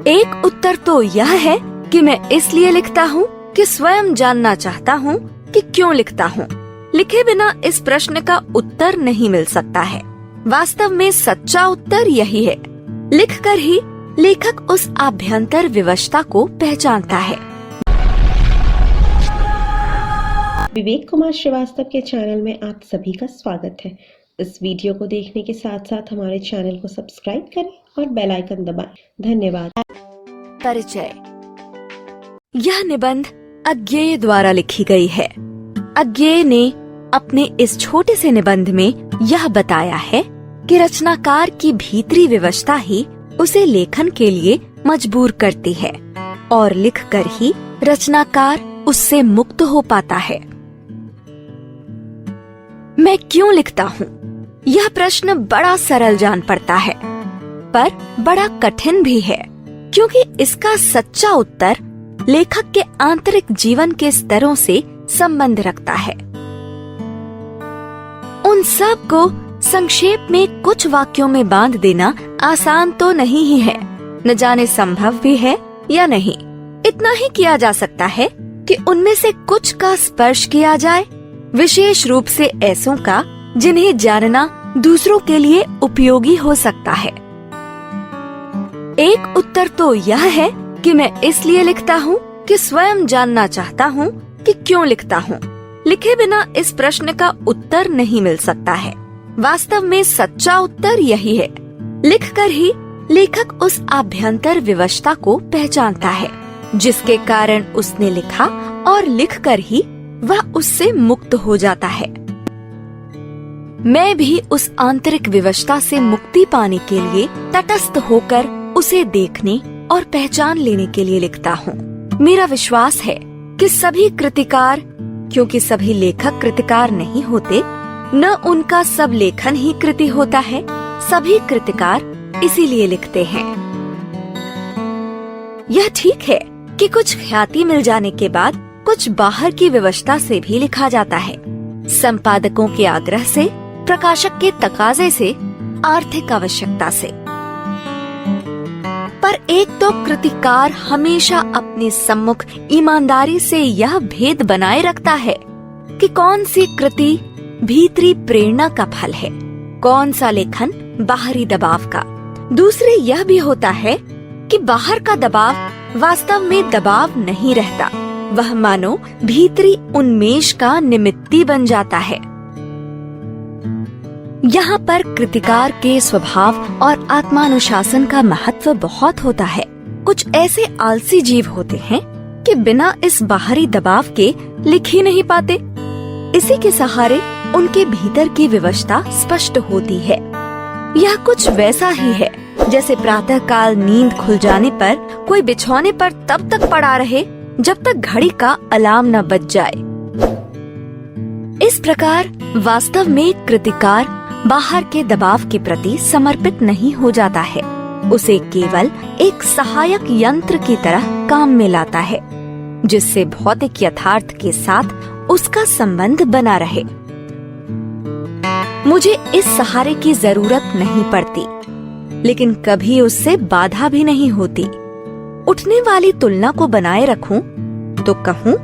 एक उत्तर तो यह है कि मैं इसलिए लिखता हूँ कि स्वयं जानना चाहता हूँ कि क्यों लिखता हूँ। लिखे बिना इस प्रश्न का उत्तर नहीं मिल सकता है। वास्तव में सच्चा उत्तर यही है। लिखकर ही लेखक उस आभ्यंतर विवशता को पहचानता है। विवेक कुमार श्रीवास्तव के चैनल में आप सभी का स्वागत है। इस वीडियो को देखने के साथ साथ हमारे चैनल को सब्सक्राइब करें और बेल आइकन दबाएं। धन्यवाद। परिचय। यह निबंध अज्ञेय द्वारा लिखी गई है। अज्ञेय ने अपने इस छोटे से निबंध में यह बताया है कि रचनाकार की भीतरी विवशता ही उसे लेखन के लिए मजबूर करती है और लिखकर ही रचनाकार उससे मुक्त हो पाता है। मैं क्यों लिखता हूँ? यह प्रश्न बड़ा सरल जान पड़ता है, पर बड़ा कठिन भी है, क्योंकि इसका सच्चा उत्तर लेखक के आंतरिक जीवन के स्तरों से संबंध रखता है। उन सब को संक्षेप में कुछ वाक्यों में बांध देना आसान तो नहीं ही है, न जाने संभव भी है या नहीं। इतना ही किया जा सकता है कि उनमें से कुछ का स्पर्श किया जाए, विशेष रूप से ऐसों का जिन्हें जानना दूसरों के लिए उपयोगी हो सकता है। एक उत्तर तो यह है कि मैं इसलिए लिखता हूँ कि स्वयं जानना चाहता हूँ कि क्यों लिखता हूँ। लिखे बिना इस प्रश्न का उत्तर नहीं मिल सकता है। वास्तव में सच्चा उत्तर यही है। लिखकर ही लेखक उस आभ्यंतर विवशता को पहचानता है, जिसके कारण उसने लिखा, और लिखकर ही वह उससे मुक्त हो जाता है। मैं भी उस आंतरिक विवशता से मुक्ति पाने के लिए तटस्थ होकर उसे देखने और पहचान लेने के लिए लिखता हूँ। मेरा विश्वास है कि सभी कृतिकार, क्योंकि सभी लेखक कृतिकार नहीं होते, न उनका सब लेखन ही कृति होता है, सभी कृतिकार इसीलिए लिखते हैं। यह ठीक है कि कुछ ख्याति मिल जाने के बाद कुछ बाहर की विवशता से भी लिखा जाता है, संपादकों के आग्रह से, प्रकाशक के तकाजे से, आर्थिक आवश्यकता से। पर एक तो कृतिकार हमेशा अपने सम्मुख ईमानदारी से यह भेद बनाए रखता है कि कौन सी कृति भीतरी प्रेरणा का फल है, कौन सा लेखन बाहरी दबाव का। दूसरे यह भी होता है कि बाहर का दबाव वास्तव में दबाव नहीं रहता, वह मानो भीतरी उन्मेष का निमित्ती बन जाता है। यहाँ पर कृतिकार के स्वभाव और आत्मानुशासन का महत्व बहुत होता है। कुछ ऐसे आलसी जीव होते हैं कि बिना इस बाहरी दबाव के लिख ही नहीं पाते। इसी के सहारे उनके भीतर की विवशता स्पष्ट होती है। यह कुछ वैसा ही है जैसे प्रातः काल नींद खुल जाने पर कोई बिछौने पर तब तक पड़ा रहे जब तक घड़ी का अलार्म न बज जाए। इस प्रकार वास्तव में कृतिकार बाहर के दबाव के प्रति समर्पित नहीं हो जाता है, उसे केवल एक सहायक यंत्र की तरह काम में लाता है, जिससे भौतिक यथार्थ के साथ उसका संबंध बना रहे। मुझे इस सहारे की जरूरत नहीं पड़ती, लेकिन कभी उससे बाधा भी नहीं होती। उठने वाली तुलना को बनाए रखूं तो कहूं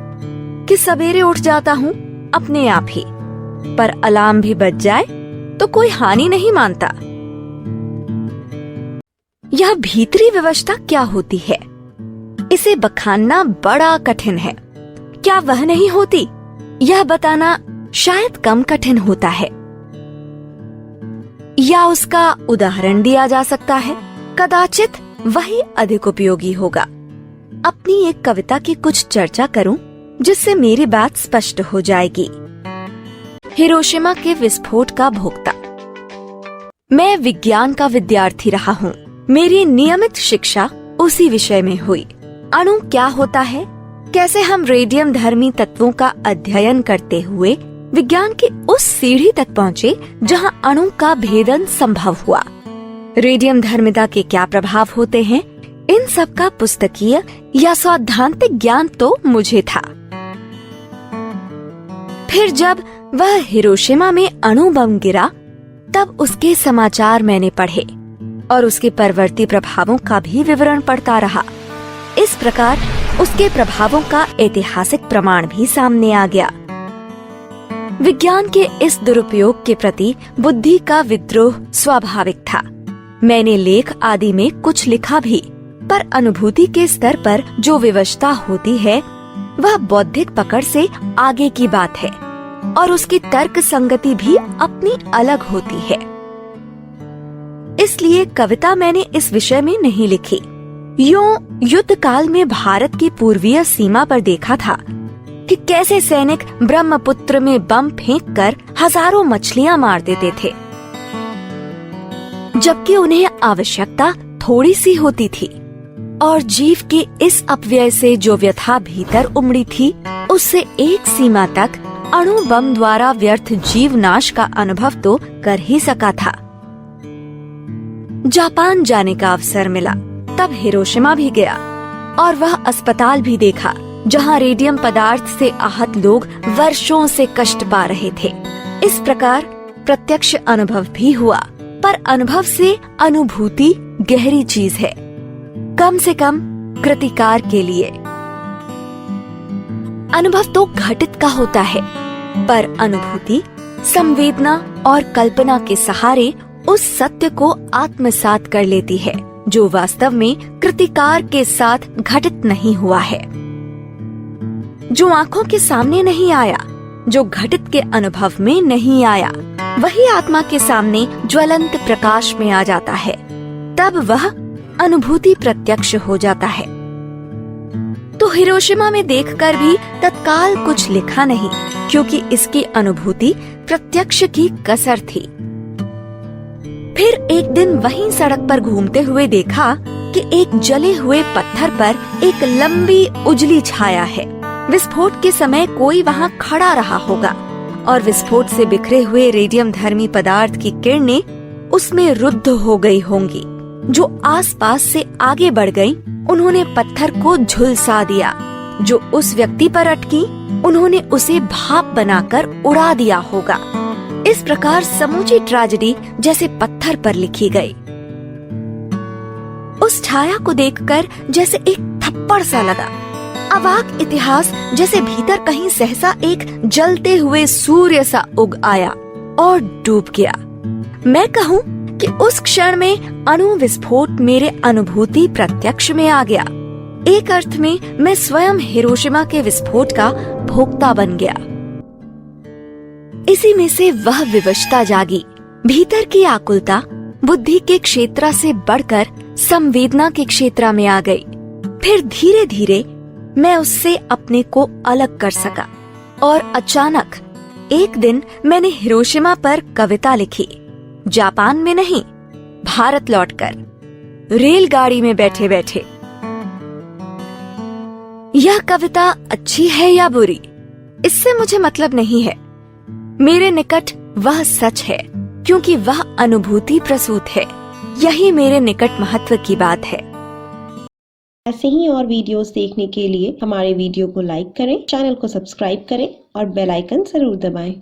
कि सवेरे उठ जाता हूं अपने आप ही, पर अलार्म भी बज जाए तो कोई हानि नहीं मानता। यह भीतरी विवशता क्या होती है, इसे बखानना बड़ा कठिन है। क्या वह नहीं होती, यह बताना शायद कम कठिन होता है। या उसका उदाहरण दिया जा सकता है, कदाचित वही अधिक उपयोगी होगा। अपनी एक कविता की कुछ चर्चा करूं जिससे मेरी बात स्पष्ट हो जाएगी। हिरोशिमा के विस्फोट का भोक्ता। मैं विज्ञान का विद्यार्थी रहा हूँ। मेरी नियमित शिक्षा उसी विषय में हुई। अणु क्या होता है, कैसे हम रेडियम धर्मी तत्वों का अध्ययन करते हुए विज्ञान की उस सीढ़ी तक पहुँचे जहाँ अणु का भेदन संभव हुआ। रेडियम धर्मिता के क्या प्रभाव होते हैं, इन सब का पुस्तकीय या सैद्धांतिक ज्ञान तो मुझे था। फिर जब वह हिरोशिमा में अणु बम गिरा, तब उसके समाचार मैंने पढ़े। और उसके परवर्ती प्रभावों का भी विवरण पढ़ता रहा। इस प्रकार उसके प्रभावों का ऐतिहासिक प्रमाण भी सामने आ गया। विज्ञान के इस दुरुपयोग के प्रति बुद्धि का विद्रोह स्वाभाविक था। मैंने लेख आदि में कुछ लिखा भी, पर अनुभूति के स्तर पर जो विवशता होती है वह बौद्धिक पकड़ से आगे की बात है और उसकी तर्क संगति भी अपनी अलग होती है। इसलिए कविता मैंने इस विषय में नहीं लिखी। यूं युद्ध काल में भारत की पूर्वीय सीमा पर देखा था कि कैसे सैनिक ब्रह्मपुत्र में बम फेंककर हजारों मछलियां मार देते थे, जबकि उन्हें आवश्यकता थोड़ी सी होती थी। और जीव के इस अपव्यय से जो व्यथा भीतर उमड़ी थी, उससे एक सीमा तक अणु बम द्वारा व्यर्थ जीव नाश का अनुभव तो कर ही सका था। जापान जाने का अवसर मिला, तब हिरोशिमा भी गया और वह अस्पताल भी देखा जहां रेडियम पदार्थ से आहत लोग वर्षों से कष्ट पा रहे थे। इस प्रकार प्रत्यक्ष अनुभव भी हुआ, पर अनुभव से अनुभूति गहरी चीज है, कम से कम कृतिकार के लिए। अनुभव तो घटित का होता है, पर अनुभूति संवेदना और कल्पना के सहारे उस सत्य को आत्मसात कर लेती है जो वास्तव में कृतिकार के साथ घटित नहीं हुआ है। जो आंखों के सामने नहीं आया, जो घटित के अनुभव में नहीं आया, वही आत्मा के सामने ज्वलंत प्रकाश में आ जाता है। तब वह अनुभूति प्रत्यक्ष हो जाता है। तो हिरोशिमा में देखकर भी तत्काल कुछ लिखा नहीं, क्योंकि इसकी अनुभूति प्रत्यक्ष की कसर थी। फिर एक दिन वहीं सड़क पर घूमते हुए देखा कि एक जले हुए पत्थर पर एक लंबी उजली छाया है। विस्फोट के समय कोई वहाँ खड़ा रहा होगा और विस्फोट से बिखरे हुए रेडियम धर्मी पदार्थ की किरणें उसमें रुद्ध हो गई होंगी। जो आसपास से आगे बढ़ गईं, उन्होंने पत्थर को झुलसा दिया। जो उस व्यक्ति पर अटकी, उन्होंने उसे भाप बनाकर उड़ा दिया होगा। इस प्रकार समूची ट्रेजेडी जैसे पत्थर पर लिखी गई। उस छाया को देखकर जैसे एक थप्पड़ सा लगा। अवाक इतिहास जैसे भीतर कहीं सहसा एक जलते हुए सूर्य सा उग आया और डूब गया। मैं कहूँ कि उस क्षण में अणु विस्फोट मेरे अनुभूति प्रत्यक्ष में आ गया। एक अर्थ में मैं स्वयं हिरोशिमा के विस्फोट का भोक्ता बन गया। इसी में से वह विवशता जागी। भीतर की आकुलता बुद्धि के क्षेत्र से बढ़कर संवेदना के क्षेत्र में आ गई। फिर धीरे धीरे मैं उससे अपने को अलग कर सका और अचानक एक दिन मैंने हिरोशिमा पर कविता लिखी। जापान में नहीं, भारत लौटकर, रेलगाड़ी में बैठे बैठे। यह कविता अच्छी है या बुरी, इससे मुझे मतलब नहीं है। मेरे निकट वह सच है, क्योंकि वह अनुभूति प्रसूत है। यही मेरे निकट महत्व की बात है। ऐसे ही और वीडियोस देखने के लिए हमारे वीडियो को लाइक करें, चैनल को सब्सक्राइब करें और बेल आइकन जरूर दबाएं।